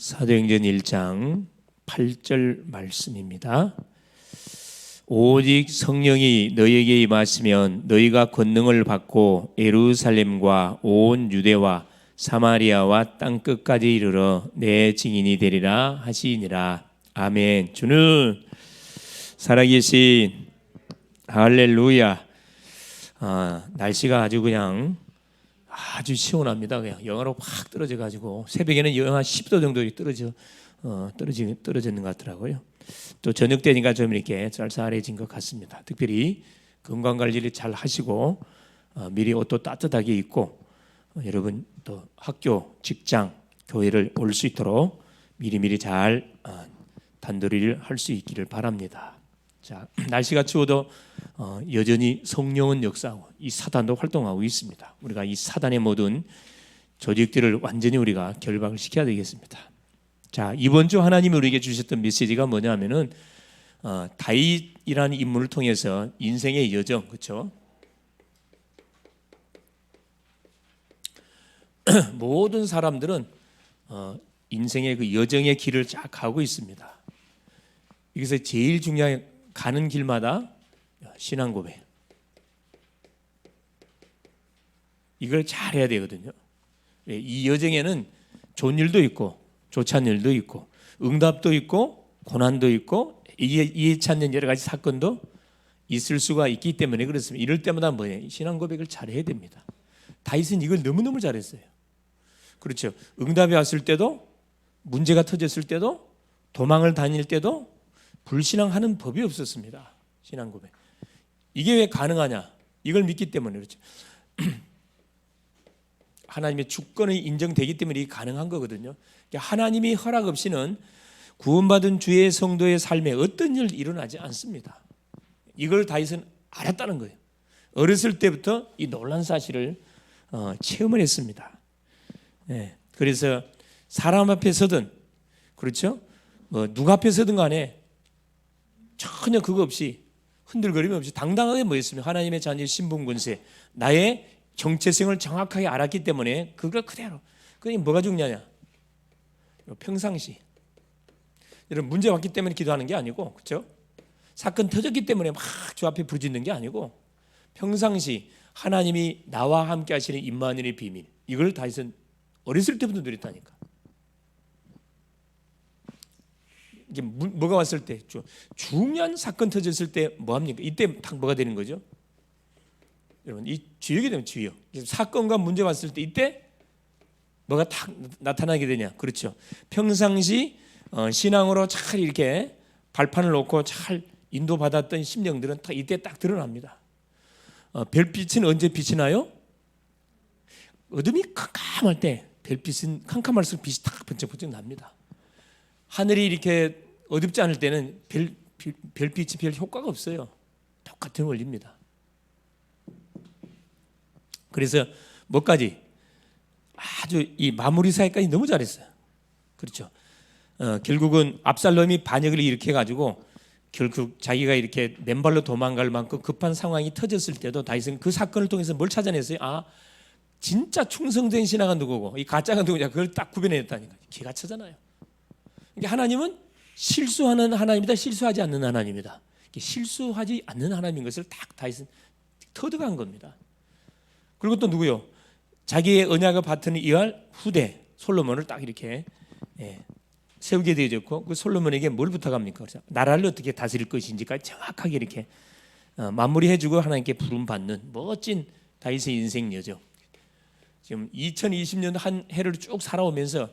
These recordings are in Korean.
사도행전 1장 8절 말씀입니다. 오직 성령이 너희에게 임하시면 너희가 권능을 받고 예루살렘과 온 유대와 사마리아와 땅끝까지 이르러 내 증인이 되리라 하시니라. 아멘. 주는 살아계신 할렐루야. 날씨가 아주 시원합니다. 그냥 영하로 확 떨어져 가지고 새벽에는 영하 10도 정도 떨어지는 것 같더라고요. 또 저녁 되니까 좀 이렇게 쌀쌀해진 것 같습니다. 특별히 건강 관리를 잘 하시고 미리 옷도 따뜻하게 입고 여러분 또 학교, 직장, 교회를 올 수 있도록 미리미리 잘 단도리를 할 수 있기를 바랍니다. 자, 날씨가 추워도 여전히 성령은 역사하고 이 사단도 활동하고 있습니다. 우리가 이 사단의 모든 조직들을 완전히 우리가 결박을 시켜야 되겠습니다. 자, 이번 주 하나님이 우리에게 주셨던 메시지가 뭐냐면은 다윗이라는 인물을 통해서 인생의 여정, 그렇죠? 모든 사람들은 인생의 그 여정의 길을 쫙 가고 있습니다. 여기서 제일 중요한 가는 길마다 신앙 고백. 이걸 잘 해야 되거든요. 이 여정에는 좋은 일도 있고 좋지 않은 일도 있고 응답도 있고 고난도 있고 이해치 않는 여러 가지 사건도 있을 수가 있기 때문에 그렇습니다. 이럴 때마다 뭐예요? 신앙 고백을 잘 해야 됩니다. 다윗은 이걸 너무너무 잘했어요. 그렇죠. 응답이 왔을 때도 문제가 터졌을 때도 도망을 다닐 때도 불신앙하는 법이 없었습니다. 신앙 고백. 이게 왜 가능하냐? 이걸 믿기 때문에 그렇죠. 하나님의 주권이 인정되기 때문에 이게 가능한 거거든요. 하나님이 허락 없이는 구원받은 주의 성도의 삶에 어떤 일 일어나지 않습니다. 이걸 다윗은 알았다는 거예요. 어렸을 때부터 이 놀란 사실을 체험을 했습니다. 네. 그래서 사람 앞에 서든 그렇죠. 누가 앞에 서든 간에 전혀 그거 없이 흔들거림 없이 당당하게 뭐였으면 하나님의 자녀의 신분 권세 나의 정체성을 정확하게 알았기 때문에 그걸 그대로 그게 뭐가 중요하냐 평상시 여러분 문제 왔기 때문에 기도하는 게 아니고 그렇죠? 사건 터졌기 때문에 막 주 앞에 부르짖는 게 아니고 평상시 하나님이 나와 함께 하시는 임마누엘의 비밀 이걸 다윗은 어렸을 때부터 누렸다니까. 이게 뭐가 왔을 때 중요한 사건 터졌을 때 뭐합니까? 이때 딱 뭐가 되는 거죠? 여러분 이 주역이 되면 주역. 사건과 문제 왔을 때 이때 뭐가 딱 나타나게 되냐? 그렇죠. 평상시 신앙으로 잘 이렇게 발판을 놓고 잘 인도받았던 심령들은 딱 이때 딱 드러납니다. 별빛은 언제 빛이 나요? 어둠이 캄캄할 때 별빛은 캄캄할수록 빛이 딱 번쩍번쩍 납니다. 하늘이 이렇게 어둡지 않을 때는 별빛이 별 효과가 없어요. 똑같은 원리입니다. 그래서 뭐까지 아주 이 마무리 사회까지 너무 잘했어요. 그렇죠. 결국은 압살롬이 반역을 일으켜 가지고 결국 자기가 이렇게 맨발로 도망갈 만큼 급한 상황이 터졌을 때도 다윗은 그 사건을 통해서 뭘 찾아냈어요? 진짜 충성된 신하가 누구고 이 가짜가 누구냐 그걸 딱 구별해냈다니까. 기가 차잖아요. 하나님은 실수하는 하나님이다, 실수하지 않는 하나님이다. 실수하지 않는 하나님인 것을 딱 다윗은 터득한 겁니다. 그리고 또 누구요? 자기의 언약을 바탕을 이어할 후대 솔로몬을 딱 이렇게 세우게 되어졌고 그 솔로몬에게 뭘 부탁합니까? 나라를 어떻게 다스릴 것인지까지 정확하게 이렇게 마무리해주고 하나님께 부름받는 멋진 다윗의 인생 여정. 지금 2020년 한 해를 쭉 살아오면서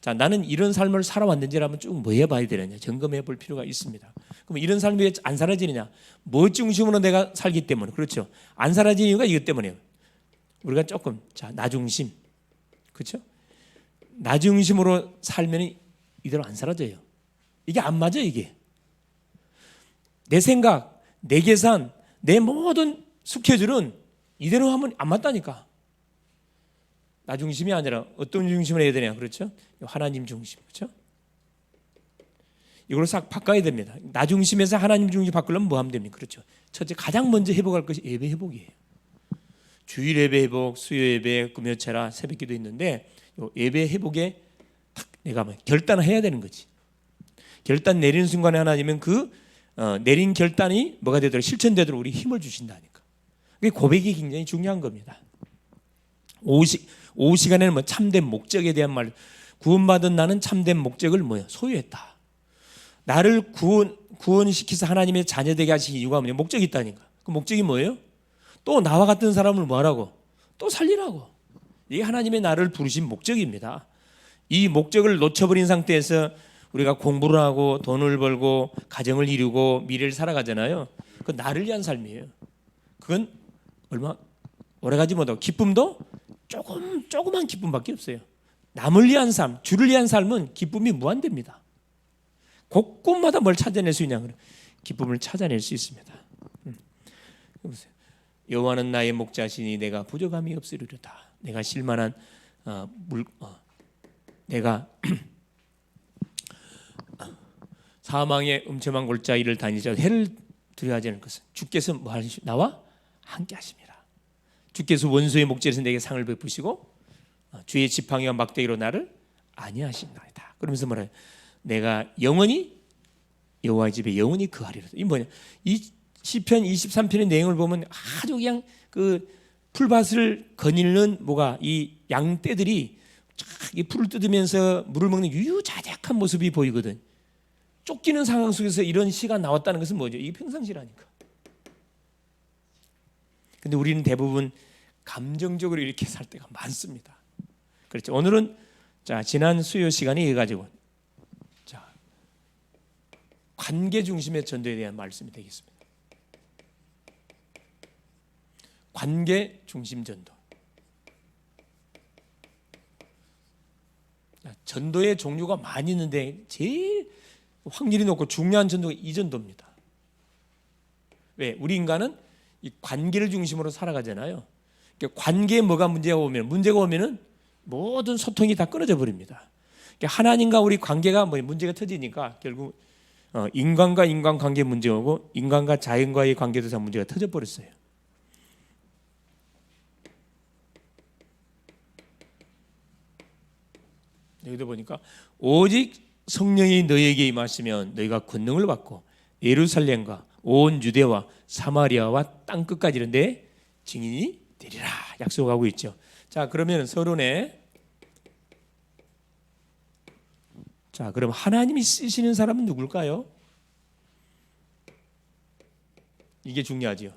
자, 나는 이런 삶을 살아왔는지를 한번 쭉 뭐 해봐야 되느냐 점검해 볼 필요가 있습니다. 그럼 이런 삶이 왜 안 사라지느냐? 뭐 중심으로 내가 살기 때문에 그렇죠. 안 사라지는 이유가 이것 때문이에요. 우리가 조금 나 중심 그렇죠? 나 중심으로 살면 이대로 안 사라져요. 이게 안 맞아 이게. 내 생각, 내 계산, 내 모든 스케줄은 이대로 하면 안 맞다니까. 나 중심이 아니라 어떤 중심으로 해야 되냐 그렇죠? 하나님 중심 그렇죠? 이걸 싹 바꿔야 됩니다. 나 중심에서 하나님 중심 바꾸려면 뭐 하면 됩니까? 그렇죠? 첫째 가장 먼저 회복할 것이 예배 회복이에요. 주일 예배 회복, 수요 예배, 금요체라 새벽기도 있는데 예배 회복에 탁 내가 결단을 해야 되는 거지. 결단 내리는 순간에 하나님은 그 내린 결단이 뭐가 되도록 실천되도록 우리 힘을 주신다니까. 그게 고백이 굉장히 중요한 겁니다. 오후 시간에는 뭐 참된 목적에 대한 말, 구원받은 나는 참된 목적을 소유했다. 나를 구원시켜서 하나님의 자녀되게 하신 이유가 뭐냐? 목적이 있다니까. 그 목적이 뭐예요? 또 나와 같은 사람을 뭐하라고? 또 살리라고. 이게 하나님의 나를 부르신 목적입니다. 이 목적을 놓쳐버린 상태에서 우리가 공부를 하고 돈을 벌고 가정을 이루고 미래를 살아가잖아요. 그건 나를 위한 삶이에요. 그건 얼마 오래가지 못하고 기쁨도 조그만 기쁨밖에 없어요. 남을 위한 삶, 주를 위한 삶은 기쁨이 무한대입니다. 곳곳마다 뭘 찾아낼 수 있냐? 기쁨을 찾아낼 수 있습니다. 보세요. 여호와는 나의 목자시니 내가 부족함이 없으리로다. 내가 실만한 내가 사망의 음침한 골짜기를 다니자 해를 두려워하지 않을 것은 주께서 나와 함께 하십니다. 주께서 원수의 목전에서 내게 상을 베푸시고 주의 지팡이와 막대기로 나를 안위하신나이다. 그러면서 뭐래요? 내가 영원히 여호와의 집에 영원히 거하리로다. 이 뭐냐? 이 시편 23편의 내용을 보면 아주 그냥 그 풀밭을 거닐는 이 양떼들이 이 풀을 뜯으면서 물을 먹는 유유자적한 모습이 보이거든. 쫓기는 상황 속에서 이런 시가 나왔다는 것은 뭐죠? 이게 평상시라니까. 근데 우리는 대부분 감정적으로 이렇게 살 때가 많습니다. 그렇죠. 오늘은 지난 수요 시간에 이어 가지고 관계 중심의 전도에 대한 말씀이 되겠습니다. 관계 중심 전도. 전도의 종류가 많이 있는데 제일 확률이 높고 중요한 전도가 이 전도입니다. 왜? 우리 인간은 이 관계를 중심으로 살아가잖아요. 그러니까 관계에 문제가 오면은 모든 소통이 다 끊어져 버립니다. 그러니까 하나님과 우리 관계가 문제가 터지니까 결국 인간과 인간 관계 문제가 오고 인간과 자연과의 관계도 다 문제가 터져 버렸어요. 여기도 보니까 오직 성령이 너희에게 임하시면 너희가 권능을 받고 예루살렘과 온 유대와 사마리아와 땅 끝까지 이런데 증인이 되리라 약속하고 있죠. 자, 그러면 서론에 그럼 하나님이 쓰시는 사람은 누굴까요? 이게 중요하죠.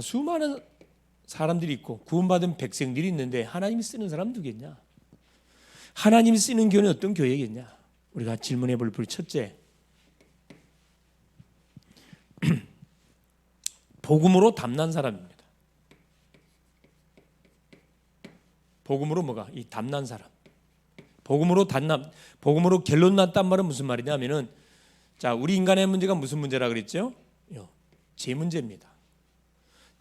수많은 사람들이 있고 구원받은 백성들이 있는데 하나님이 쓰는 사람은 누구겠냐? 하나님이 쓰는 교회는 어떤 교회겠냐? 우리가 질문해 볼 첫째, 복음으로 담난 사람입니다. 복음으로 이 담난 사람. 복음으로 결론 났단 말은 무슨 말이냐면은 우리 인간의 문제가 무슨 문제라 그랬죠? 죄 문제입니다.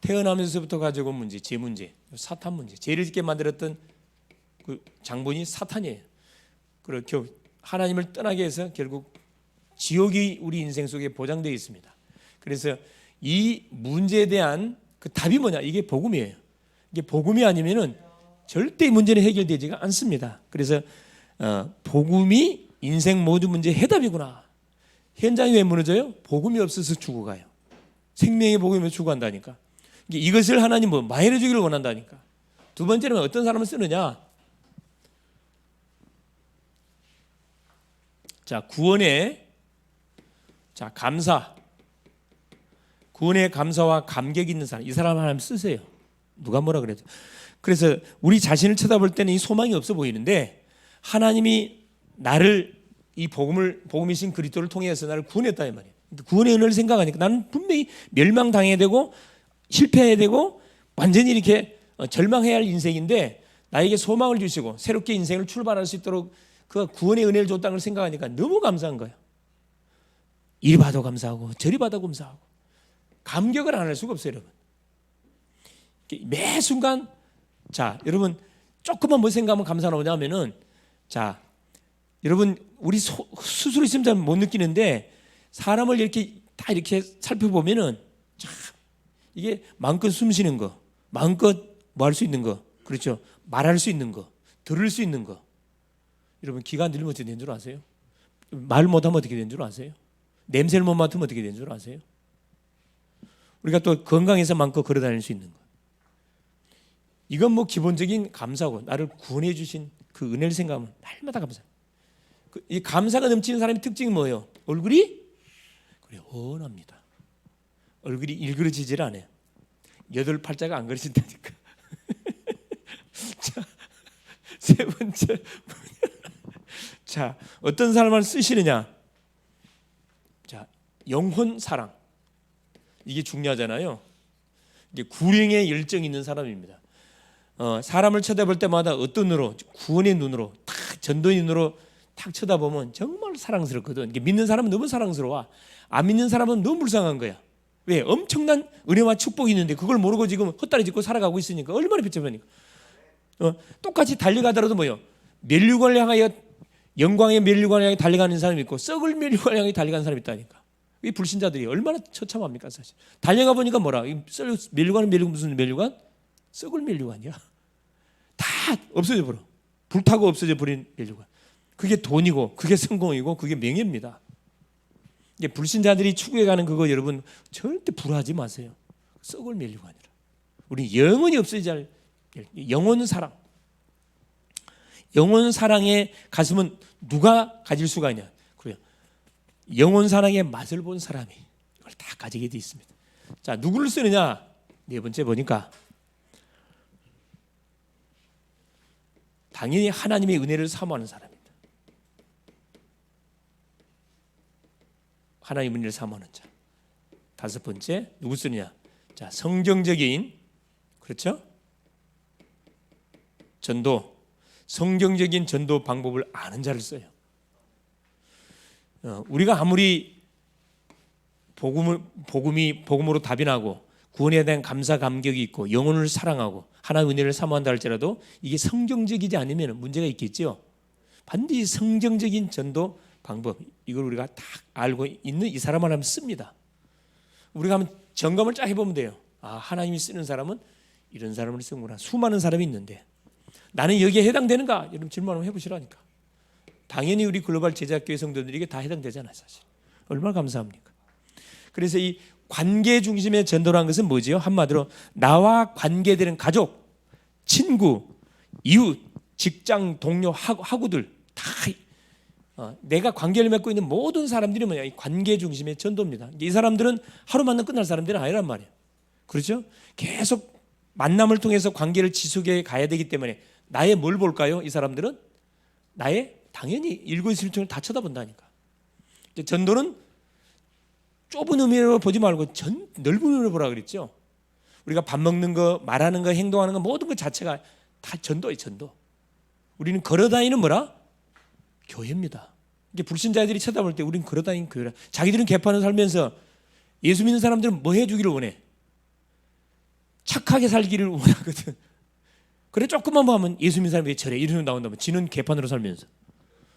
태어나면서부터 가지고 온 문제, 죄 문제, 사탄 문제. 죄를 짓게 만들었던 그 장본이 사탄이에요. 그리고 하나님을 떠나게 해서 결국 지옥이 우리 인생 속에 보장되어 있습니다. 그래서 이 문제에 대한 그 답이 뭐냐? 이게 복음이에요. 이게 복음이 아니면은 절대 문제는 해결되지가 않습니다. 그래서 복음이 인생 모든 문제의 해답이구나. 현장이 왜 무너져요? 복음이 없어서 죽어가요. 생명의 복음이 없어서 죽어간다니까. 이것을 하나님은 마련해 주기를 원한다니까. 두 번째는 어떤 사람을 쓰느냐? 구원의 감사. 구원의 감사와 감격이 있는 사람. 이 사람 하나님 쓰세요. 누가 뭐라 그래도. 그래서 우리 자신을 쳐다볼 때는 이 소망이 없어 보이는데 하나님이 나를 이 복음이신 그리스도를 통해서 나를 구원했다 이 말이에요. 구원의 은혜를 생각하니까 나는 분명히 멸망당해야 되고 실패해야 되고 완전히 이렇게 절망해야 할 인생인데 나에게 소망을 주시고 새롭게 인생을 출발할 수 있도록 그 구원의 은혜를 줬다는 걸 생각하니까 너무 감사한 거예요. 이리 봐도 감사하고 저리 봐도 감사하고 감격을 안 할 수가 없어요, 여러분. 매 순간 여러분 조금만 뭐 생각하면 감사 나오냐면은 여러분 우리 스스로 있으면 잘 못 느끼는데 사람을 이렇게 다 이렇게 살펴보면은 참 이게 마음껏 숨 쉬는 거, 마음껏 뭐 할 수 있는 거, 그렇죠. 말할 수 있는 거, 들을 수 있는 거. 여러분 귀가 안 들리면 어떻게 되는 줄 아세요? 말 못하면 어떻게 되는 줄 아세요? 냄새를 못 맡으면 어떻게 되는 줄 아세요? 우리가 또 건강해서 마음껏 걸어다닐 수 있는 거. 이건 뭐 기본적인 감사고, 나를 구원해 주신 그 은혜를 생각하면 날마다 감사. 이 감사가 넘치는 사람의 특징이 뭐예요? 얼굴이 그래 훤합니다. 얼굴이 일그러지질 않아요. 여덟 팔자가 안 그려진다니까. 자, 세 번째. 자, 어떤 사람을 쓰시느냐? 자, 영혼 사랑. 이게 중요하잖아요. 이게 구령의 열정이 있는 사람입니다. 사람을 쳐다볼 때마다 어떤 눈으로, 구원의 눈으로, 탁 전도의 눈으로 탁 쳐다보면 정말 사랑스럽거든. 이게 믿는 사람은 너무 사랑스러워. 안 믿는 사람은 너무 불쌍한 거야. 왜? 엄청난 은혜와 축복이 있는데 그걸 모르고 지금 헛다리 짚고 살아가고 있으니까 얼마나 비참하니까. 똑같이 달려가더라도 뭐요? 면류관을 향하여, 영광의 면류관을 향해 달려가는 사람이 있고 썩을 면류관을 향해 달려가는 사람이 있다니까. 이 불신자들이 얼마나 처참합니까 사실. 달려가 보니까 뭐라? 면류관은 면류관, 무슨 면류관? 썩을 면류관이야. 다 없어져 버려. 불타고 없어져 버린 면류관. 그게 돈이고 그게 성공이고 그게 명예입니다. 이게 불신자들이 추구해가는 그거 여러분 절대 불화하지 마세요. 썩을 면류관이라. 우리 영원히 없어지지 않을 영원 사랑. 영원 사랑의 가슴은 누가 가질 수가 있냐? 그래요. 영원 사랑의 맛을 본 사람이 이걸 다 가지게 돼 있습니다. 자, 누구를 쓰느냐? 네 번째 보니까 당연히 하나님의 은혜를 사모하는 사람입니다. 하나님의 은혜를 사모하는 자. 다섯 번째 누구 쓰느냐? 자, 성경적인, 그렇죠? 전도, 성경적인 전도 방법을 아는 자를 써요. 우리가 아무리 복음으로 답이 나고 구원에 대한 감사 감격이 있고 영혼을 사랑하고 하나님의 은혜를 사모한다 할지라도 이게 성경적이지 않으면 문제가 있겠죠. 반드시 성경적인 전도 방법, 이걸 우리가 딱 알고 있는 이 사람을 하면 씁니다. 우리가 한번 점검을 쫙 해보면 돼요. 아, 하나님이 쓰는 사람은 이런 사람을 쓰는구나. 수많은 사람이 있는데 나는 여기에 해당되는가? 여러분 질문 한번 해보시라니까. 당연히 우리 글로벌 제자교회 성도들에게 다 해당되잖아요 사실. 얼마나 감사합니까? 그래서 이 관계 중심의 전도라는 것은 뭐지요? 한마디로 나와 관계되는 가족, 친구, 이웃, 직장 동료, 학우들 다 내가 관계를 맺고 있는 모든 사람들이 뭐냐? 이 관계 중심의 전도입니다. 이 사람들은 하루 만나면 끝날 사람들은 아니란 말이에요. 그렇죠? 계속 만남을 통해서 관계를 지속해 가야 되기 때문에 나의 뭘 볼까요? 이 사람들은 나의 당연히 일거수일투족을 다 쳐다본다니까. 전도는 좁은 의미로 보지 말고 넓은 의미로 보라 그랬죠. 우리가 밥 먹는 거, 말하는 거, 행동하는 거 모든 것 자체가 다 전도예요. 전도. 우리는 걸어다니는 뭐라? 교회입니다. 이게 불신자들이 쳐다볼 때 우리는 걸어다니는 교회라. 자기들은 개판을 살면서 예수 믿는 사람들은 뭐 해주기를 원해? 착하게 살기를 원하거든. 그래 조금만 뭐 하면 예수 믿는 사람이 저래 이러면 나온다면 지는 개판으로 살면서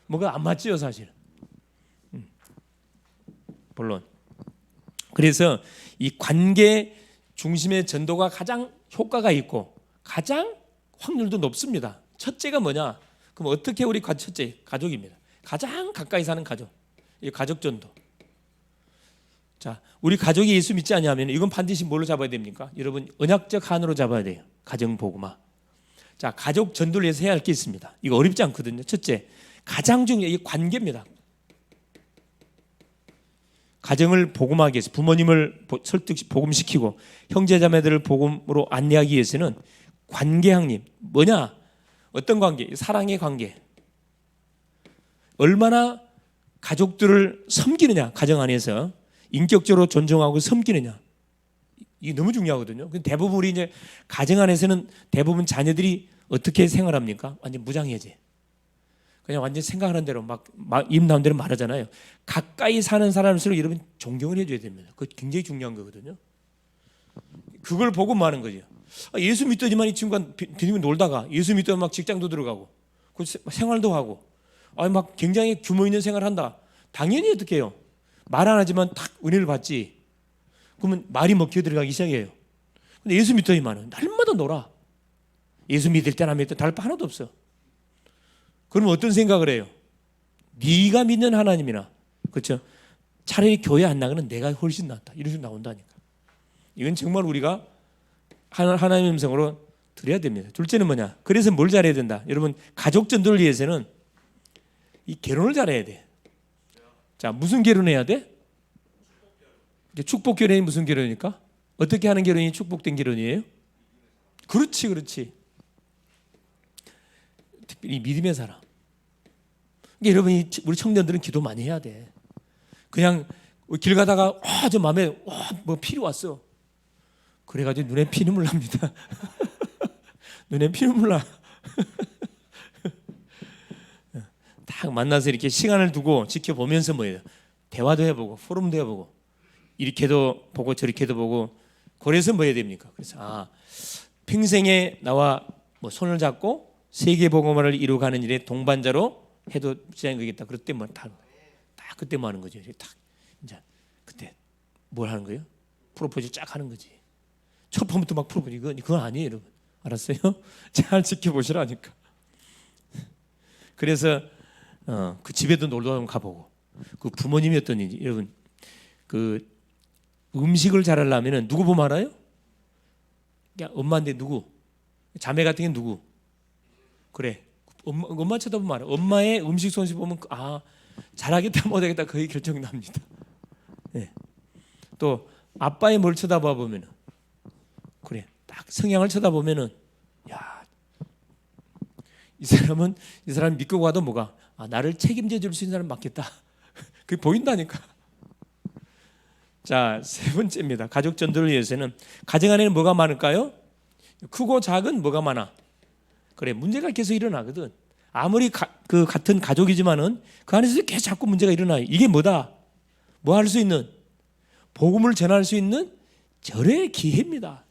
뭐가 안 맞지요 사실. 물론. 그래서 이 관계 중심의 전도가 가장 효과가 있고 가장 확률도 높습니다. 첫째가 뭐냐? 그럼 어떻게 우리 첫째 가족입니다. 가장 가까이 사는 가족, 이 가족 전도. 자, 우리 가족이 예수 믿지 않냐면 이건 반드시 뭘로 잡아야 됩니까? 여러분 언약적 한으로 잡아야 돼요. 가정 복음화. 자, 가족 전도를 위해서 해야 할 게 있습니다. 이거 어렵지 않거든요. 첫째, 가장 중요한 이 관계입니다. 가정을 복음하기 위해서 부모님을 복음시키고 형제자매들을 복음으로 안내하기 위해서는 관계학님 뭐냐? 어떤 관계? 사랑의 관계. 얼마나 가족들을 섬기느냐? 가정 안에서 인격적으로 존중하고 섬기느냐? 이게 너무 중요하거든요. 대부분 우리 이제 가정 안에서는 대부분 자녀들이 어떻게 생활합니까? 완전 무장해제. 그냥 완전 생각하는 대로 막 입 나온 대로 말하잖아요. 가까이 사는 사람일수록 여러분 존경을 해줘야 됩니다. 그거 굉장히 중요한 거거든요. 그걸 보고 뭐 하는 거죠. 예수 믿더니만 이 친구가 비님이 놀다가 예수 믿더니 막 직장도 들어가고 그 생활도 하고 막 굉장히 규모 있는 생활을 한다. 당연히 어떻게 해요? 말 안 하지만 딱 은혜를 받지. 그러면 말이 먹혀 들어가기 시작해요. 근데 예수 믿더니만은 날마다 놀아. 예수 믿을 때나 믿을 때 다를 바 하나도 없어. 그럼 어떤 생각을 해요? 네가 믿는 하나님이나, 그렇죠? 차라리 교회 안 나가는 내가 훨씬 낫다. 이런 식으로 나온다니까. 이건 정말 우리가 하나님의 음성으로 드려야 됩니다. 둘째는 뭐냐? 그래서 뭘 잘해야 된다? 여러분, 가족 전도를 위해서는 이 결혼을 잘해야 돼. 자, 무슨 결혼해야 돼? 축복 결혼이 무슨 결혼입니까? 어떻게 하는 결혼이 축복된 결혼이에요? 그렇지, 그렇지. 특별히 믿음의 사람. 그러니까 여러분, 우리 청년들은 기도 많이 해야 돼. 그냥 길 가다가 저 마음에 뭐 필이 왔어. 그래가지고 눈에 피눈물 납니다. 눈에 피눈물 나. 딱 만나서 이렇게 시간을 두고 지켜보면서 뭐예요? 대화도 해보고 포럼도 해보고 이렇게도 보고 저렇게도 보고. 그래서 뭐 해야 됩니까? 그래서 평생에 나와 뭐 손을 잡고 세계 복음화를 이루어가는 일에 동반자로 해도 지장이 되겠다. 그럴 때 뭐 딱 그때 뭐 하는 거죠? 딱 이제 그때 뭘 하는 거예요? 프로포즈 쫙 하는 거지. 첫 번부터 막 프로포즈 그건 아니에요, 여러분. 알았어요? 잘 지켜보시라니까. 그래서 그 집에도 놀러 한번 가보고 그 부모님이 어떤지. 여러분, 그 음식을 잘하려면은 누구 보면 알아요? 그냥 엄마인데 누구? 자매 같은 게 누구? 그래, 엄마 쳐다보면 알아. 엄마의 음식 솜씨 보면 잘하겠다 못하겠다 거의 결정납니다. 네. 또 아빠의 뭘 쳐다봐 보면은 그래, 딱 성향을 쳐다보면은 이 사람 믿고 가도 뭐가 나를 책임져 줄 수 있는 사람 맞겠다. 그게 보인다니까. 자, 세 번째입니다. 가족 전도를 위해서는 가정 안에는 뭐가 많을까요? 크고 작은 뭐가 많아? 그래, 문제가 계속 일어나거든. 아무리 그 같은 가족이지만은 그 안에서 계속 자꾸 문제가 일어나요. 이게 뭐다? 뭐 할 수 있는? 복음을 전할 수 있는 절의 기회입니다.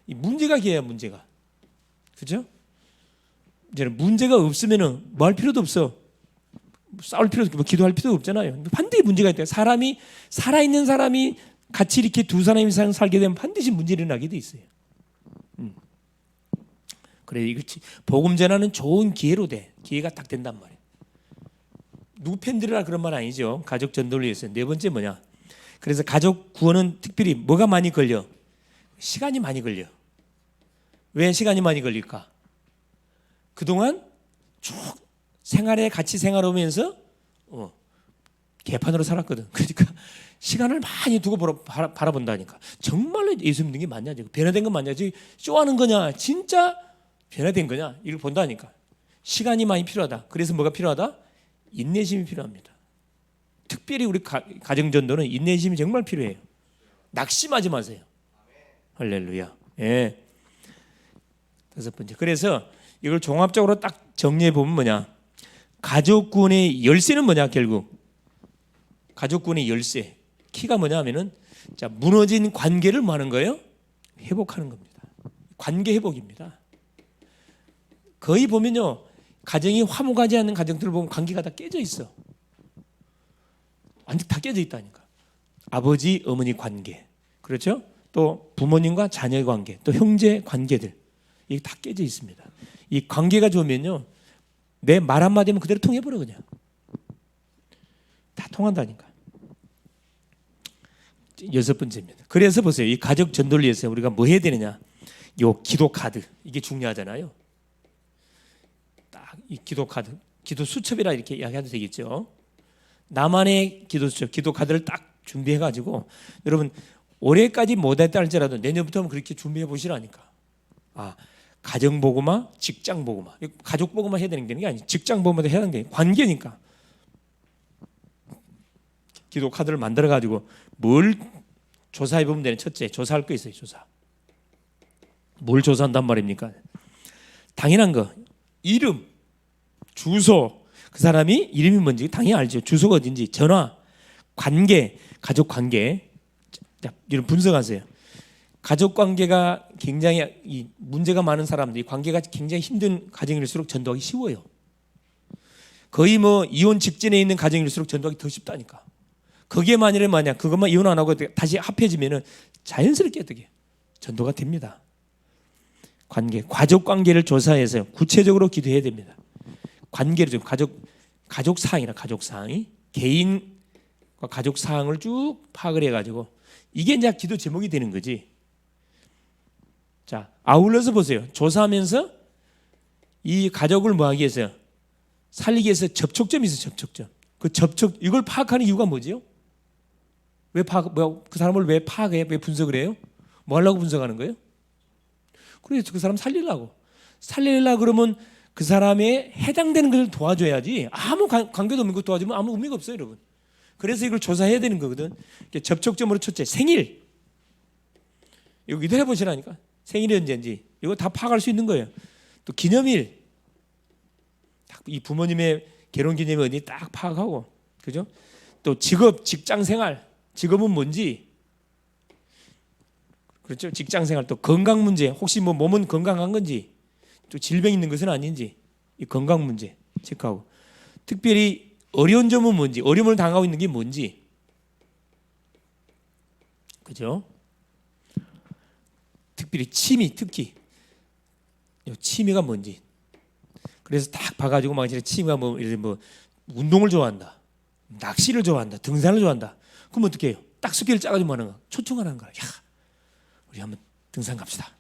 이 문제가 기회야, 문제가. 그렇죠? 이제 문제가 없으면은 뭐 할 필요도 없어. 싸울 필요도 없고 기도할 필요도 없잖아요. 반드시 문제가 있다. 사람이 살아있는 사람이 같이 이렇게 두 사람이 살게 되면 반드시 문제가 일어나게 돼 있어요. 그래, 이거 복음 전하는 좋은 기회로 돼. 기회가 딱 된단 말이에요. 누구 팬들이라 그런 말 아니죠. 가족 전도를 위해서. 네 번째 뭐냐? 그래서 가족 구원은 특별히 뭐가 많이 걸려? 시간이 많이 걸려. 왜 시간이 많이 걸릴까? 그동안 쭉 생활에 같이 생활하면서 개판으로 살았거든. 그러니까 시간을 많이 두고 바라본다니까. 정말로 예수 믿는 게 맞냐? 변화된 건 맞냐? 쇼하는 거냐? 진짜 변화된 거냐? 이걸 본다니까. 시간이 많이 필요하다. 그래서 뭐가 필요하다? 인내심이 필요합니다. 특별히 우리 가정전도는 인내심이 정말 필요해요. 낙심하지 마세요. 할렐루야. 예. 다섯 번째. 그래서 이걸 종합적으로 딱 정리해 보면 뭐냐? 가족 구원의 열쇠는 뭐냐? 결국 가족 구원의 열쇠 키가 뭐냐면은 자, 무너진 관계를 뭐 하는 거예요? 회복하는 겁니다. 관계 회복입니다. 거의 보면요, 가정이 화목하지 않는 가정들을 보면 관계가 다 깨져 있어. 완전 다 깨져 있다니까. 아버지 어머니 관계, 그렇죠? 또 부모님과 자녀 관계, 또 형제 관계들, 이게 다 깨져 있습니다. 이 관계가 좋으면요, 내 말 한마디면 그대로 통해버려. 그냥 다 통한다니까. 여섯 번째입니다. 그래서 보세요, 이 가족 전도를 위해서 우리가 뭐 해야 되느냐? 요 기도 카드, 이게 중요하잖아요. 딱 이 기도 카드, 기도 수첩이라 이렇게 이야기해도 되겠죠. 나만의 기도 수첩, 기도 카드를 딱 준비해가지고 여러분 올해까지 못했다 할지라도 내년부터는 그렇게 준비해 보시라니까. 가정 보고마, 직장 보고마, 가족 보고마 해야 되는 게 아니지. 직장 보고마도 해야 되는 게 관계니까. 기도 카드를 만들어 가지고 뭘 조사해 보면 되는. 첫째, 조사할 거 있어요. 조사. 뭘 조사한단 말입니까? 당연한 거. 이름, 주소, 그 사람이 이름이 뭔지 당연히 알죠. 주소가 어딘지, 전화, 관계, 가족 관계. 자, 이런 분석하세요. 가족 관계가 굉장히 이 문제가 많은 사람들이 관계가 굉장히 힘든 가정일수록 전도하기 쉬워요. 거의 뭐 이혼 직전에 있는 가정일수록 전도하기 더 쉽다니까. 거기에 만약 그것만 이혼 안 하고 다시 합해지면은 자연스럽게 어떻게 전도가 됩니다. 관계, 가족 관계를 조사해서 구체적으로 기도해야 됩니다. 관계를 좀 가족 사항이나 가족 사항이 개인과 가족 사항을 쭉 파악을 해가지고 이게 이제 기도 제목이 되는 거지. 자, 아울러서 보세요. 조사하면서 이 가족을 뭐하기 위해서 살리기 위해서 접촉점이 있어요. 접촉점. 그 이걸 파악하는 이유가 뭐지요? 그 사람을 왜 파악해? 왜 분석을 해요? 뭐 하려고 분석하는 거예요? 그래서 그 사람 살리려고 그러면 그 사람에 해당되는 것을 도와줘야지. 아무 관계도 없는 거 도와주면 아무 의미가 없어요, 여러분. 그래서 이걸 조사해야 되는 거거든. 접촉점으로 첫째, 생일. 이거 기도해 보시라니까. 생일이 언제인지 이거 다 파악할 수 있는 거예요. 또 기념일, 이 부모님의 결혼 기념일 어디 딱 파악하고, 그죠? 또 직업, 직장 생활, 직업은 뭔지, 그렇죠? 직장 생활, 또 건강 문제, 혹시 뭐 몸은 건강한 건지, 또 질병 있는 것은 아닌지, 이 건강 문제 체크하고, 특별히 어려운 점은 뭔지, 어려움을 당하고 있는 게 뭔지, 그죠? 특별히 특히 취미가 뭔지. 그래서 딱 봐가지고 막 취미가 뭐 운동을 좋아한다, 낚시를 좋아한다, 등산을 좋아한다. 그럼 어떻게 해요? 딱 스케일 짜가지고 하는 거, 초청하는 거야. 야, 우리 한번 등산 갑시다.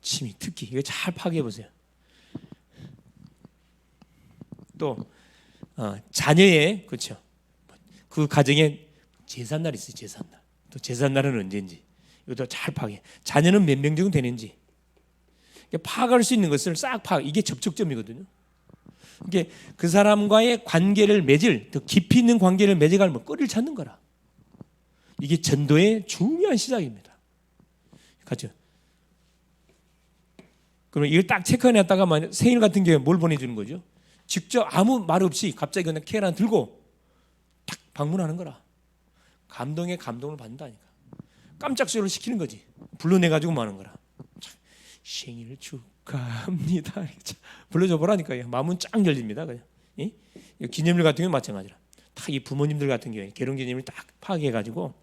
취미, 특기 이거 잘 파악해 보세요. 또 자녀의, 그렇죠, 그 가정에 제삿날 있어요. 제삿날. 또 제삿날은 언제인지 이것도 잘 파악해. 자녀는 몇 명 정도 되는지 파악할 수 있는 것을 싹 파악. 이게 접촉점이거든요. 이게 그 사람과의 관계를 맺을, 더 깊이 있는 관계를 맺어가면 끓을 찾는 거라. 이게 전도의 중요한 시작입니다. 그렇죠? 그러면 이걸 딱 체크해놨다가 생일 같은 경우에 뭘 보내주는 거죠? 직접 아무 말 없이 갑자기 그냥 케일 하나 들고 딱 방문하는 거라. 감동에 감동을 받는다니까. 깜짝 쇼를 시키는 거지. 불러내가지고 뭐 하는 거라. 생일 축하합니다. 불러줘 보라니까. 마음은 쫙 열립니다. 그냥. 기념일 같은 경우는 마찬가지라. 다 이 부모님들 같은 경우에 결혼 기념일 딱 파악해가지고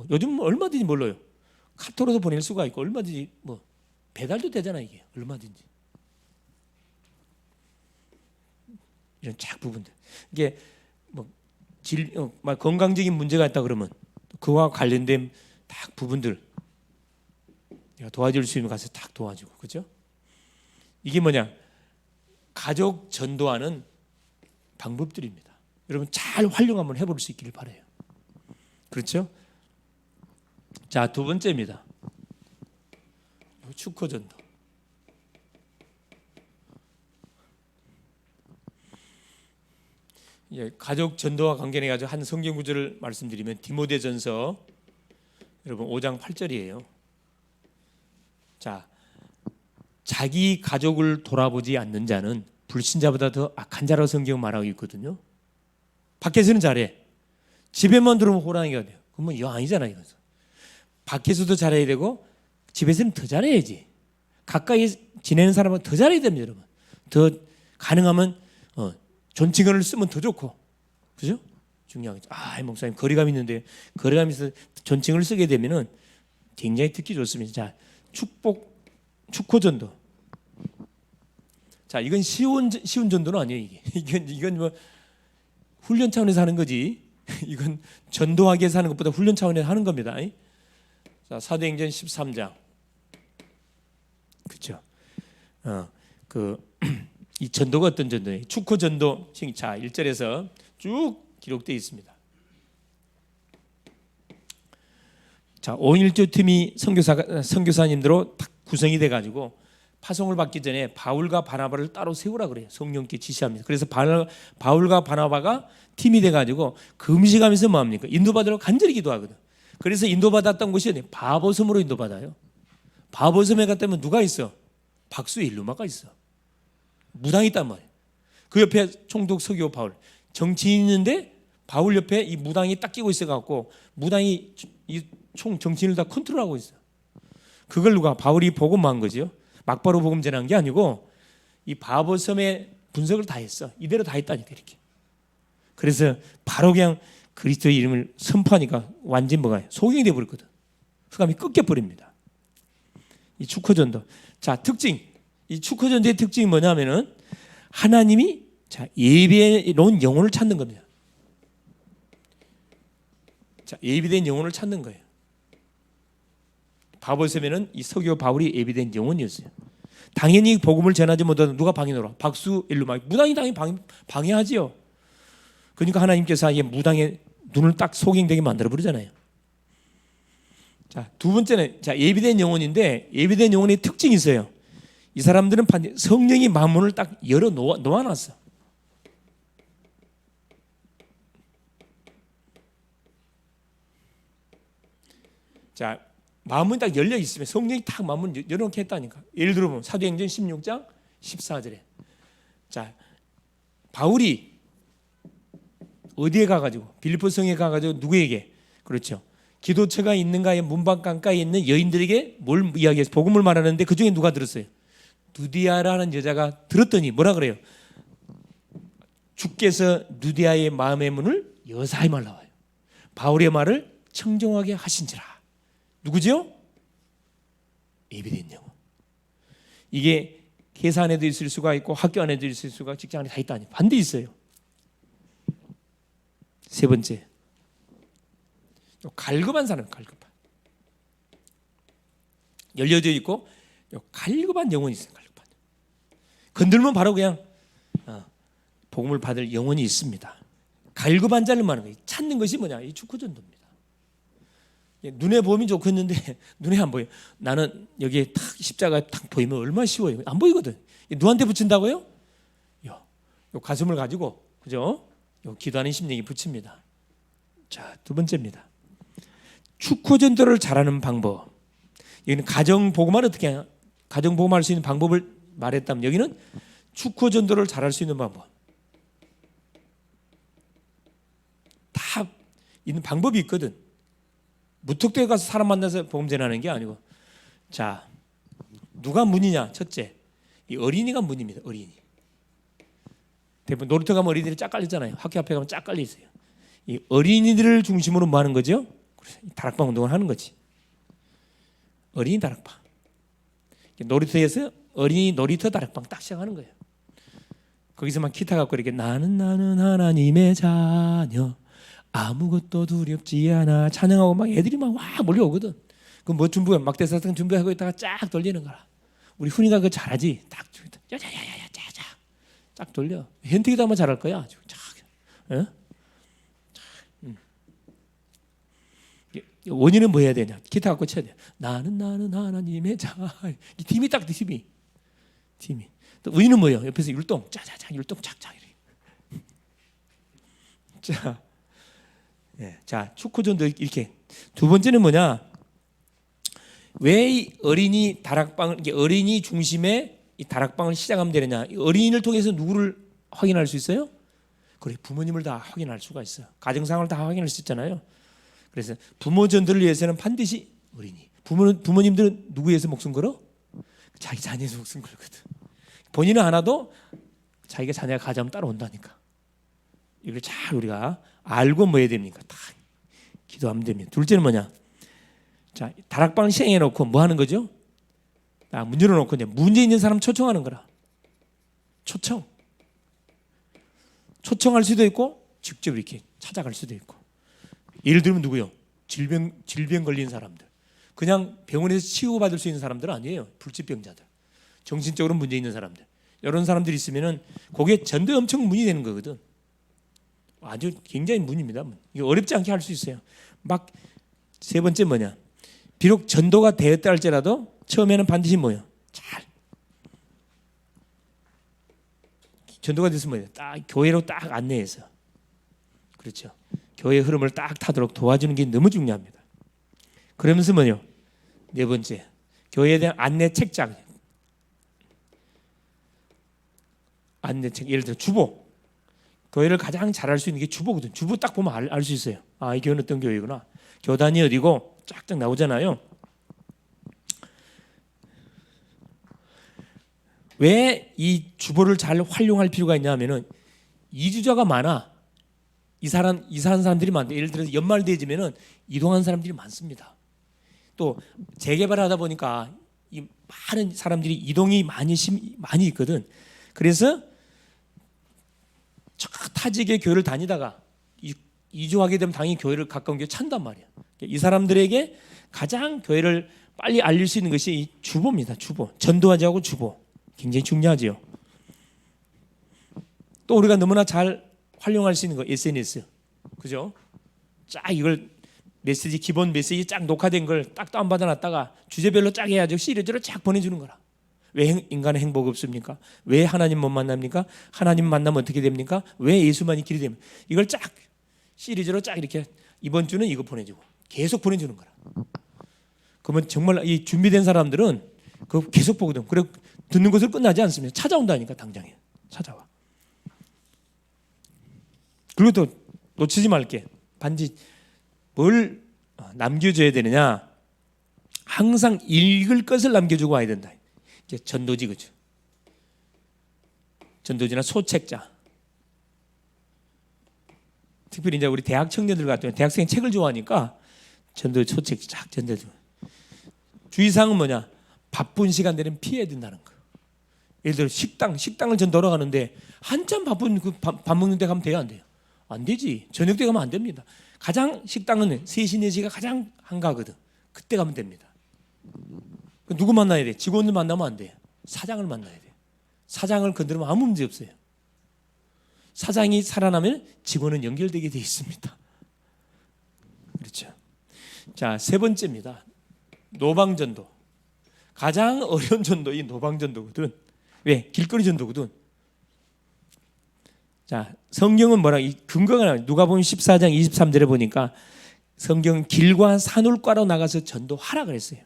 요즘 얼마든지 몰라요. 카톡으로도 보낼 수가 있고 얼마든지 배달도 되잖아. 이게 얼마든지 이런 쫙 부분들. 이게 건강적인 문제가 있다 그러면 그와 관련된 딱 부분들 내가 도와줄 수 있는 가서 딱 도와주고, 그죠? 이게 뭐냐? 가족 전도하는 방법들입니다. 여러분 잘 활용 한번 해볼 수 있기를 바라요. 그렇죠? 자, 두 번째입니다. 축호 전도. 가족 전도와 관계해 가지고 한 성경 구절을 말씀드리면 디모데전서 여러분 5장 8절이에요. 자, 자기 가족을 돌아보지 않는 자는 불신자보다 더 악한 자라고 성경은 말하고 있거든요. 밖에서는 잘해. 집에만 들어오면 호랑이가 돼요. 그러면 이거 아니잖아요. 이거서. 밖에서도 잘해야 되고 집에서는 더 잘해야지. 가까이 지내는 사람은 더 잘해야 됩니다, 여러분. 더 가능하면 존칭어를 쓰면 더 좋고, 그죠? 중요한 거죠. 목사님 거리감 있는데 거리감 있어서 존칭어를 쓰게 되면은 굉장히 듣기 좋습니다. 자, 축호 전도. 자, 이건 쉬운 전도는 아니에요. 이건 뭐 훈련 차원에서 하는 거지. 이건 전도하기 위해서 하는 것보다 훈련 차원에서 하는 겁니다. 자, 사도행전 13장. 그렇죠? 이 전도가 어떤 전도예요? 축호 전도. 자, 1절에서 쭉 기록되어 있습니다. 자, 5.1조 팀이 선교사님들로 딱 구성이 돼 가지고 파송을 받기 전에 바울과 바나바를 따로 세우라 그래요. 성령께 지시합니다. 그래서 바울과 바나바가 팀이 돼 가지고 금식하면서 뭐 합니까? 인도받으러 간절히 기도하거든. 그래서 인도받았던 곳이 바보섬으로 인도받아요. 바보섬에 갔다면 누가 있어? 박수의 일루마가 있어. 무당이 있단 말이에요. 그 옆에 총독 서기오 바울. 정치인이 있는데 바울 옆에 이 무당이 딱 끼고 있어갖고 무당이 이 정치인을 다 컨트롤하고 있어. 그걸 바울이 복음한 거죠. 막바로 복음 전한 게 아니고 이 바보섬의 분석을 다 했어. 이대로 다 했다니까 이렇게. 그래서 바로 그냥 그리스도의 이름을 선포하니까 완전 속이 돼 버렸거든. 흑암이 꺾여 버립니다. 이 축호전도. 자, 특징. 이 축호전도의 특징이 뭐냐면은 하나님이 자, 예비해 놓은 영혼을 찾는 겁니다. 자, 예비된 영혼을 찾는 거예요. 바볼세면은 이 서기오 바울이 예비된 영혼이었어요. 당연히 복음을 전하지 못하던 누가 방해하노라? 박수 일루마. 무당이 당연히 방해하지요. 그러니까 하나님께서 이 무당의 눈을 딱 소경되게 만들어 버리잖아요. 자, 두 번째는 자, 예비된 영혼인데 예비된 영혼의 특징이 있어요. 이 사람들은 성령이 마음문을 딱 열어 놓아놨어. 자, 마음문이 딱 열려 있으면 성령이 딱 마음문 열어놓게 했다니까. 예를 들어보면 사도행전 16장 14절에 자, 바울이 어디에 가가지고 빌립보 성에 가가지고 누구에게 그렇죠? 기도처가 있는가의 문방 강가에 있는 여인들에게 뭘 이야기해서 복음을 말하는데 그 중에 누가 들었어요? 누디아라는 여자가 들었더니 뭐라 그래요? 주께서 누디아의 마음의 문을 여사히 말라와요. 바울의 말을 청정하게 하신지라. 누구죠? 예비된 영혼. 이게 회사 안에도 있을 수가 있고 학교 안에도 있을 수가 직장 안에 다 있다니 반대 있어요. 세 번째, 갈급한 사람, 갈급한 열려져 있고 갈급한 영혼이 있어요. 갈급한 건들면 바로 그냥 복음을 받을 영혼이 있습니다. 갈급한 자를 말하는 거예요. 찾는 것이 뭐냐? 이 축구전도입니다. 눈에 보면 좋겠는데 눈에 안 보여. 나는 여기에 탁 십자가 탁 보이면 얼마나 쉬워요. 안 보이거든. 누구한테 붙인다고요? 요 가슴을 가지고 그죠? 요 기도하는 심령이 붙입니다. 자, 두 번째입니다. 축구전도를 잘하는 방법. 여기는 가정 복음을 어떻게 하냐? 가정 복음할 수 있는 방법을 말했다면 여기는 축구전도를 잘할 수 있는 방법. 다 있는 방법이 있거든. 무턱대에 가서 사람 만나서 복음 전하는 게 아니고, 자, 누가 문이냐? 첫째, 이 어린이가 문입니다. 어린이. 대부분 놀이터 가면 어린이들이 쫙 깔리잖아요. 학교 앞에 가면 쫙 깔려 있어요. 이 어린이들을 중심으로 뭐 하는 거죠? 다락방 운동을 하는 거지. 어린이 다락방. 놀이터에서 어린이 놀이터 다락방 딱 시작하는 거예요. 거기서만 기타 갖고 이렇게 나는 하나님의 자녀 아무것도 두렵지 않아 찬양하고 막 애들이 막 와 몰려오거든. 그럼 뭐 준비해? 막대사상 준비하고 있다가 쫙 돌리는 거라. 우리 훈이가 그거 잘하지. 딱 야야야야 짜자 쫙 돌려. 현택이도 아마 잘할 거야. 쫙. 어? 원인은 뭐 해야 되냐? 기타 갖고 쳐야 돼. 나는 하나님의 자. 이 팀이 딱 팀이. 또 원인은 뭐예요? 옆에서 율동 짜자자 율동 착착 이렇게. 자. 네, 자, 축구전도 이렇게. 두 번째는 뭐냐? 왜 이 어린이 다락방을 어린이 중심의 이 다락방을 시작하면 되느냐? 어린이를 통해서 누구를 확인할 수 있어요? 그래, 부모님을 다 확인할 수가 있어요. 가정 상황을 다 확인할 수 있잖아요. 그래서 부모 전도를 위해서는 반드시 어린이. 부모님들은 누구 위해서 목숨 걸어? 자기 자녀에서 목숨 걸거든. 본인은 안 와도 자기가 자녀가 가자면 따라온다니까. 이걸 잘 우리가 알고 뭐 해야 됩니까? 다 기도하면 됩니다. 둘째는 뭐냐? 자, 다락방을 시행해 놓고 뭐 하는 거죠? 문 열어놓고 이제 문제 있는 사람 초청하는 거라. 초청할 수도 있고 직접 이렇게 찾아갈 수도 있고. 예를 들면 누구요? 질병 걸린 사람들. 그냥 병원에서 치유받을 수 있는 사람들은 아니에요. 불치병자들. 정신적으로 문제 있는 사람들. 이런 사람들이 있으면은 그게 전도에 엄청 문이 되는 거거든. 아주 굉장히 문입니다. 이거 어렵지 않게 할 수 있어요. 막 세 번째 뭐냐? 비록 전도가 되었다 할지라도 처음에는 반드시 뭐예요? 잘 전도가 됐으면 뭐예요? 딱 교회로 딱 안내해서 그렇죠. 교회 흐름을 딱 타도록 도와주는 게 너무 중요합니다. 그러면서 뭐요? 네 번째, 교회에 대한 안내 책장. 안내책 예를 들어 주보. 교회를 가장 잘할 수 있는 게 주보거든. 주보 딱 보면 알 수 있어요. 아, 이 교회는 어떤 교회구나. 교단이 어디고 쫙쫙 나오잖아요. 왜 이 주보를 잘 활용할 필요가 있냐면은 이주자가 많아. 이사한 사람들이 많대. 예를 들어서 연말 되지면은 이동한 사람들이 많습니다. 또 재개발하다 보니까 이 많은 사람들이 이동이 많이 있거든. 그래서 저 타지게 교회를 다니다가 이주하게 되면 당연히 교회를 가까운 교회 찬단 말이야. 이 사람들에게 가장 교회를 빨리 알릴 수 있는 것이 이 주보입니다. 주보. 전도하자고 주보. 굉장히 중요하지요. 또 우리가 너무나 잘 활용할 수 있는 거 SNS. 그죠? 쫙 이걸 메시지 기본 메시지 쫙 녹화된 걸 딱 다운받아 놨다가 주제별로 쫙 해야죠. 시리즈로 쫙 보내주는 거라. 왜 인간의 행복 없습니까? 왜 하나님 못 만납니까? 하나님 만나면 어떻게 됩니까? 왜 예수만이 길이 됩니까? 이걸 쫙 시리즈로 쫙 이렇게 이번 주는 이거 보내주고 계속 보내주는 거라. 그러면 정말 이 준비된 사람들은 그거 계속 보거든. 그리고 듣는 것을 끝나지 않습니다. 찾아온다니까 당장에 찾아와. 그리고 또 놓치지 말게. 반드시 뭘 남겨줘야 되느냐? 항상 읽을 것을 남겨주고 와야 된다. 이제 전도지 그죠? 전도지나 소책자. 특별히 이제 우리 대학 청년들 같은 경우 대학생이 책을 좋아하니까 전도 소책 쫙 전달줘. 주의사항은 뭐냐? 바쁜 시간대는 피해야 된다는 거. 예를 들어 식당을 전 돌아가는데 한참 바쁜 그 밥 먹는 데 가면 돼요, 안 돼요? 안 되지. 저녁 때 가면 안 됩니다. 가장 식당은 3시, 4시가 가장 한가하거든. 그때 가면 됩니다. 누구 만나야 돼? 직원들 만나면 안 돼. 사장을 만나야 돼. 사장을 건드리면 아무 문제 없어요. 사장이 살아나면 직원은 연결되게 돼 있습니다. 그렇죠. 자, 3번째입니다. 노방전도. 가장 어려운 전도이 노방전도거든. 왜? 길거리 전도거든. 자, 성경은 뭐라 이 근거가 누가복음 14장 23절에 보니까 성경 길과 산울가로 나가서 전도하라 그랬어요.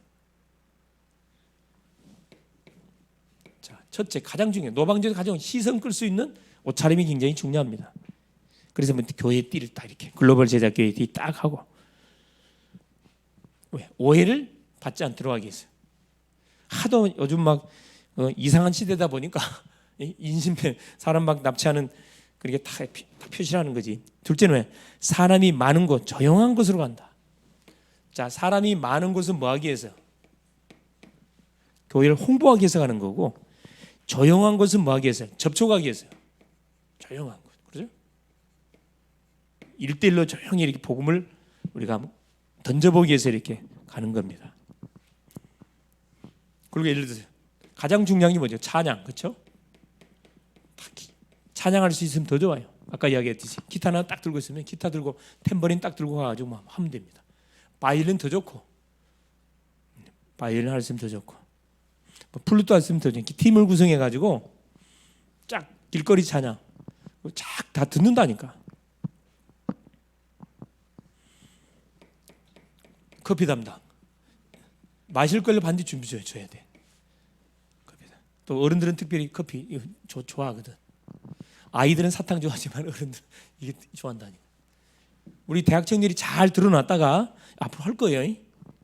자, 첫째 가장 중요해. 노방전도 가장 시선 끌 수 있는 옷차림이 굉장히 중요합니다. 그래서 뭐 교회 띠를 딱 이렇게 글로벌 제자 교회 띠 딱 하고 왜? 오해를 받지 않도록 하기 위해서. 하도 요즘 막 이상한 시대다 보니까 인신패 사람 막 납치하는 그렇게 다 표시하는 거지. 둘째는 왜? 사람이 많은 곳 조용한 곳으로 간다. 자, 사람이 많은 곳은 뭐 하기 위해서? 교회를 홍보하기 위해서 가는 거고 조용한 곳은 뭐 하기 위해서? 접촉하기 위해서. 조용한 곳. 그렇죠? 1대1로 조용히 이렇게 복음을 우리가 던져보기 위해서 이렇게 가는 겁니다. 그리고 예를 들어서 가장 중요한 게 뭐죠? 찬양. 그렇죠? 찬양할 수 있으면 더 좋아요. 아까 이야기했듯이 기타 하나 딱 들고 있으면 기타 들고 탬버린 딱 들고 가가지고 막 하면 됩니다. 바이올린 더 좋고 바이올린 할 수 있으면 더 좋고 플루트 할 수 있으면 더 좋고 팀을 구성해가지고 쫙 길거리 찬양 쫙 다 듣는다니까. 커피 담당 마실 걸 반드시 준비해 줘야 돼. 또 어른들은 특별히 커피 좋아하거든. 아이들은 사탕 좋아하지만 어른들은 이게 좋아한다니까. 우리 대학 청년이 잘 들어놨다가 앞으로 할 거예요.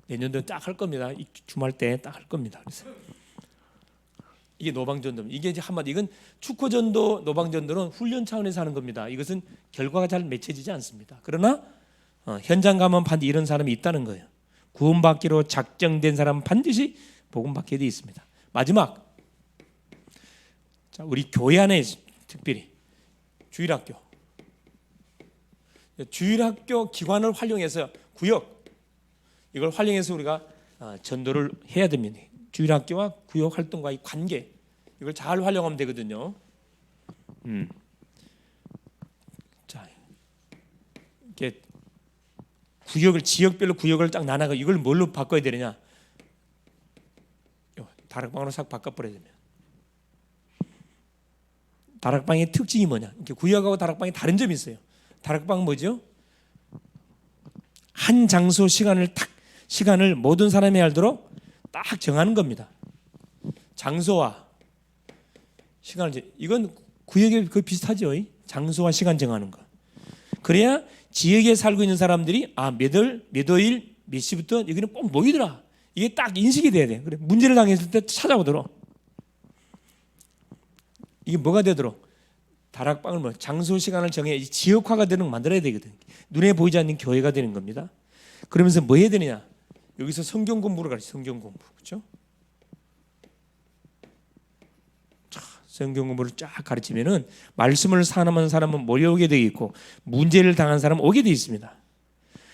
내년도에 딱 할 겁니다. 이 주말 때 딱 할 겁니다. 그래서 이게 노방전도. 이게 이제 한마디 이건 축구전도 노방전도는 훈련 차원에서 하는 겁니다. 이것은 결과가 잘 맺혀지지 않습니다. 그러나 현장 가면 반드시 이런 사람이 있다는 거예요. 구원받기로 작정된 사람은 반드시 복음받게 되어 있습니다. 마지막, 자, 우리 교회 안에 특별히 주일학교 기관을 활용해서 구역 이걸 활용해서 우리가 전도를 해야 됩니다. 주일학교와 구역 활동과의 관계 이걸 잘 활용하면 되거든요. 자, 이게 구역을 지역별로 구역을 딱 나눠가 이걸 뭘로 바꿔야 되느냐? 다락방으로 싹 바꿔버려야 됩니다. 다락방의 특징이 뭐냐? 구역하고 다락방이 다른 점이 있어요. 다락방은 뭐죠? 한 장소 시간을 모든 사람이 알도록 딱 정하는 겁니다. 장소와 시간을 이건 구역에 거의 비슷하죠. 장소와 시간 정하는 거. 그래야 지역에 살고 있는 사람들이 몇 월일 몇 시부터 여기는 꼭 모이더라. 이게 딱 인식이 돼야 돼. 그래 문제를 당했을 때 찾아오도록. 이게 뭐가 되도록 다락방을 장소 시간을 정해 지역화가 되는 거 만들어야 되거든. 눈에 보이지 않는 교회가 되는 겁니다. 그러면서 뭐 해야 되느냐? 여기서 성경 공부를 가르쳐. 성경 공부. 그렇죠? 성경 공부를 쫙 가르치면은 말씀을 사랑하는 사람은 몰려오게 되어 있고 문제를 당한 사람은 오게 되어 있습니다.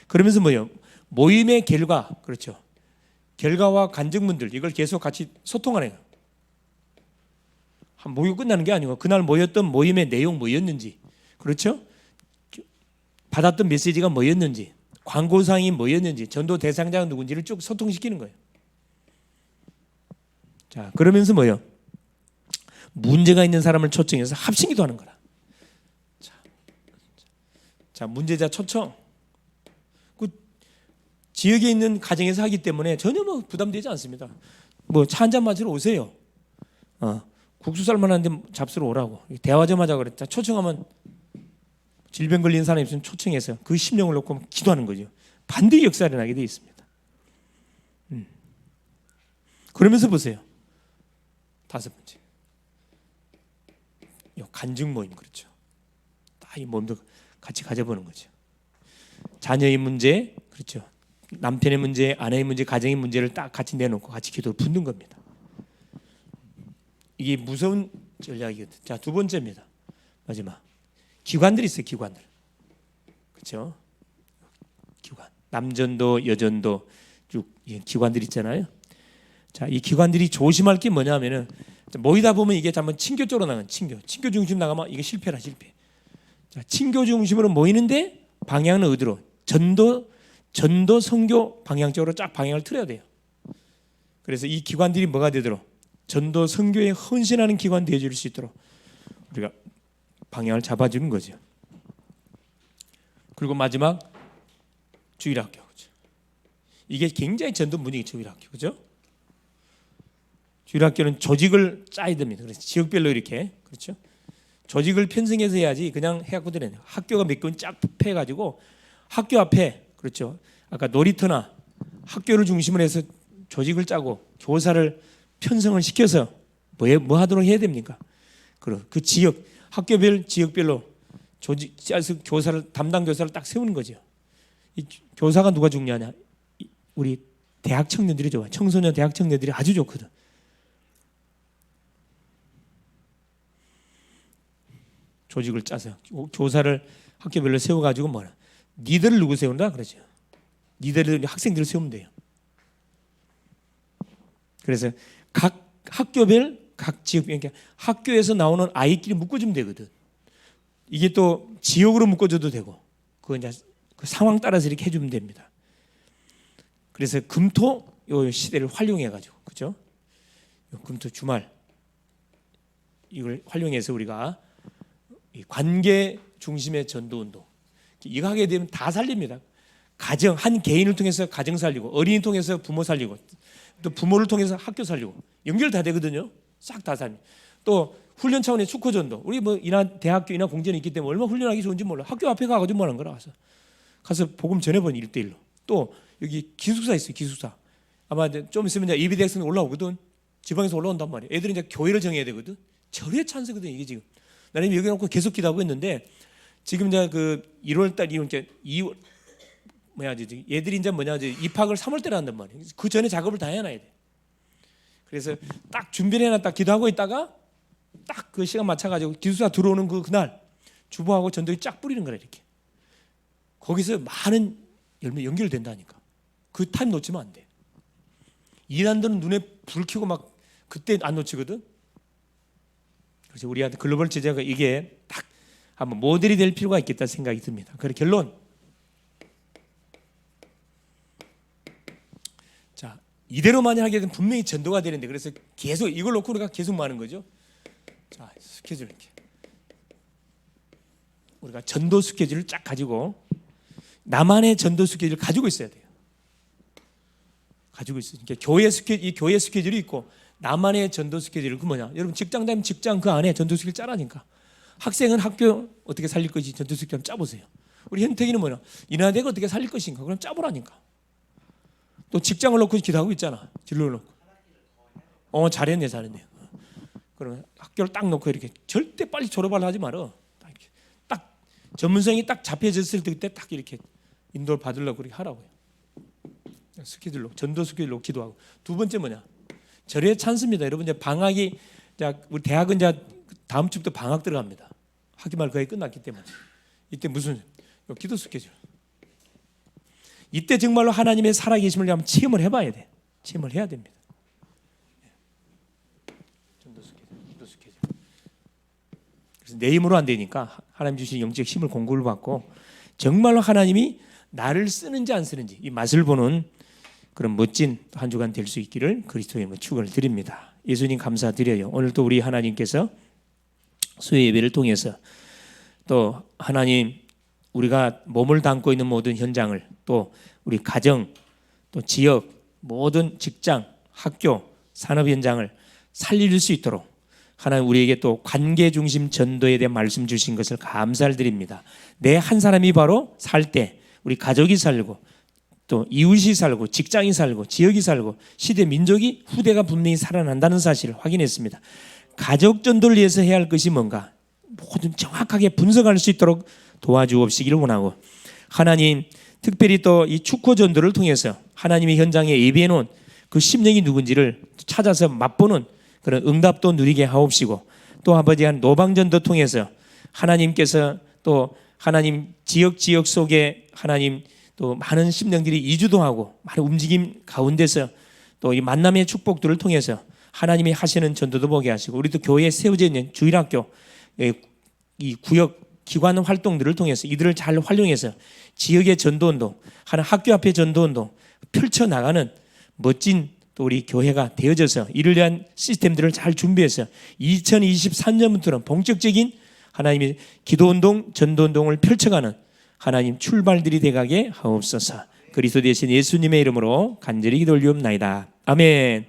그러면서 뭐요? 모임의 결과, 그렇죠? 결과와 간증문들 이걸 계속 같이 소통하는 거예요. 한 모임 끝나는 게 아니고 그날 모였던 모임의 내용 뭐였는지, 그렇죠? 받았던 메시지가 뭐였는지, 광고사항이 뭐였는지, 전도 대상자가 누군지를 쭉 소통시키는 거예요. 자, 그러면서 뭐요? 문제가 있는 사람을 초청해서 합심기도 하는 거라. 자, 문제자 초청. 그 지역에 있는 가정에서 하기 때문에 전혀 뭐 부담되지 않습니다. 뭐 차 한잔 마시러 오세요. 국수 쌀만한데 잡수러 오라고. 대화 좀 하자 그랬다. 초청하면 질병 걸린 사람이 있으면 초청해서 그 심령을 놓고 기도하는 거죠. 반드시 역사가 나게 되어 있습니다. 그러면서 보세요. 다섯 번째. 간증 모임, 그렇죠. 다 이 모임도 같이 가져보는 거죠. 자녀의 문제, 그렇죠. 남편의 문제, 아내의 문제, 가정의 문제를 딱 같이 내놓고 같이 기도를 붙는 겁니다. 이게 무서운 전략이거든요. 자, 두 번째입니다. 마지막. 기관들이 있어요. 기관들. 그렇죠? 기관. 남전도, 여전도 쭉 기관들이 있잖아요. 자, 이 기관들이 조심할 게 뭐냐면은 모이다 보면 이게 한번 친교 쪽으로 나가는 친교 중심 나가면 이게 실패라 실패. 자, 친교 중심으로 모이는데 방향은 어디로? 전도 선교 방향 쪽으로 쫙 방향을 틀어야 돼요. 그래서 이 기관들이 뭐가 되도록 전도 선교에 헌신하는 기관 되어줄 수 있도록 우리가 방향을 잡아주는 거죠. 그리고 마지막 주일학교. 그렇죠? 이게 굉장히 전도 분위기 주일학교, 그죠? 주일학교는 조직을 짜야 됩니다. 그래서 지역별로 이렇게, 그렇죠? 조직을 편성해서 해야지 그냥 해갖고 되는 학교가 몇 개는 쫙 해가지고 학교 앞에, 그렇죠? 아까 놀이터나 학교를 중심으로 해서 조직을 짜고 교사를 편성을 시켜서 뭐 하도록 해야 됩니까? 그 지역, 학교별 지역별로 조직 짜서 교사를 담당 교사를 딱 세우는 거죠. 이 교사가 누가 중요하냐? 우리 대학 청년들이 좋아. 청소년 대학 청년들이 아주 좋거든. 조직을 짜서 교사를 학교별로 세워가지고 뭐라 니들을 누구 세운다 그러죠. 니들을 학생들을 세우면 돼요. 그래서 각 학교별 각 지역 그러니까 학교에서 나오는 아이끼리 묶어주면 되거든. 이게 또 지역으로 묶어줘도 되고 그거 이제 그 상황 따라서 이렇게 해주면 됩니다. 그래서 금토 요 시대를 활용해가지고 그죠? 금토 주말 이걸 활용해서 우리가 관계 중심의 전도 운동 이거 하게 되면 다 살립니다. 가정 한 개인을 통해서 가정 살리고 어린이 통해서 부모 살리고 또 부모를 통해서 학교 살리고 연결 다 되거든요. 싹 다 살립니다. 또 훈련 차원의 축구 전도 우리 뭐 대학교 인하 공전이 있기 때문에 얼마나 훈련하기 좋은지 몰라. 학교 앞에 가가지고 뭐 하는 거라 가서 복음 전해보니 1대1로. 또 여기 기숙사 있어요. 기숙사 아마 좀 있으면 이제 예비대학생 올라오거든. 지방에서 올라온단 말이에요. 애들이 이제 교회를 정해야 되거든. 절의 찬스거든 이게 지금. 나는 여기 놓고 계속 기도하고 있는데 지금 이제 그 1월달 이제 2월 얘들이 이제 입학을 3월 달에 한단 말이에요. 그 전에 작업을 다 해놔야 돼. 그래서 딱 준비를 해놔 딱 기도하고 있다가 딱 그 시간 맞춰가지고 기숙사 들어오는 그날 주부하고 전도기 쫙 뿌리는 거라 이렇게. 거기서 많은 열매 연결된다니까. 그 타임 놓치면 안 돼. 이란들은 눈에 불 켜고 막 그때 안 놓치거든. 그래서 우리한테 글로벌 제자가 이게 딱 한번 모델이 될 필요가 있겠다 생각이 듭니다. 그래 결론. 자 이대로만 하게 되면 분명히 전도가 되는데 그래서 계속 이걸 놓고 우리가 계속 많은 거죠. 자 스케줄 이렇게 우리가 전도 스케줄을 쫙 가지고 나만의 전도 스케줄을 가지고 있어야 돼요. 가지고 있어요. 그러니까 이 교회 스케줄이 있고 나만의 전도 스케줄을 그 뭐냐? 여러분 직장 다니면 직장 그 안에 전도 스케줄 짜라니까. 학생은 학교 어떻게 살릴 것인지 전도 스케줄 한번 짜보세요. 우리 현택이는 뭐냐? 인하대가 어떻게 살릴 것인가? 그럼 짜보라니까. 또 직장을 놓고 기도하고 있잖아. 진로를 놓고. 잘했네. 그러면 학교를 딱 놓고 이렇게 절대 빨리 졸업을 하지 말어. 딱 전문성이 딱 잡혀졌을 때 그때 딱 이렇게 인도를 받으려고 그렇게 하라고요. 스케줄로 전도 스케줄로 기도하고. 두 번째 뭐냐? 절의 찬스입니다. 여러분 이제 방학이 자, 우리 대학은 이제 다음 주부터 방학 들어갑니다. 학기말 거의 끝났기 때문에 이때 무슨 기도 스케줄. 이때 정말로 하나님의 살아계심을 한번 체험을 해봐야 돼. 체험을 해야 됩니다. 전도 스케줄. 그래서 내 힘으로 안 되니까 하나님 주신 영적 힘을 공급을 받고 정말로 하나님이 나를 쓰는지 안 쓰는지 이 맛을 보는 그런 멋진 한 주간 될 수 있기를 그리스도의 이름으로 축원을 드립니다. 예수님 감사드려요. 오늘 또 우리 하나님께서 수요 예배를 통해서 또 하나님 우리가 몸을 담고 있는 모든 현장을 또 우리 가정 또 지역 모든 직장 학교 산업 현장을 살릴 수 있도록 하나님 우리에게 또 관계 중심 전도에 대한 말씀 주신 것을 감사를 드립니다. 내 한 사람이 바로 살 때 우리 가족이 살고 또 이웃이 살고 직장이 살고 지역이 살고 시대 민족이 후대가 분명히 살아난다는 사실을 확인했습니다. 가족 전도를 위해서 해야 할 것이 뭔가 모든 정확하게 분석할 수 있도록 도와주옵시기를 원하고 하나님 특별히 또 이 축구 전도를 통해서 하나님의 현장에 예비해 놓은 그 심령이 누군지를 찾아서 맛보는 그런 응답도 누리게 하옵시고 또 아버지한 노방전도 통해서 하나님께서 또 하나님 지역 속에 하나님 또 많은 심령들이 이주도 하고 많은 움직임 가운데서 또 이 만남의 축복들을 통해서 하나님이 하시는 전도도 보게 하시고 우리 또 교회에 세워져 있는 주일학교 이 구역 기관 활동들을 통해서 이들을 잘 활용해서 지역의 전도운동 하는 학교 앞의 전도운동 펼쳐나가는 멋진 또 우리 교회가 되어져서 이를 위한 시스템들을 잘 준비해서 2023년부터는 본격적인 하나님의 기도운동 전도운동을 펼쳐가는 하나님 출발들이 되가게 하옵소서. 그리스도 되신 예수님의 이름으로 간절히 기도 올리옵나이다. 아멘.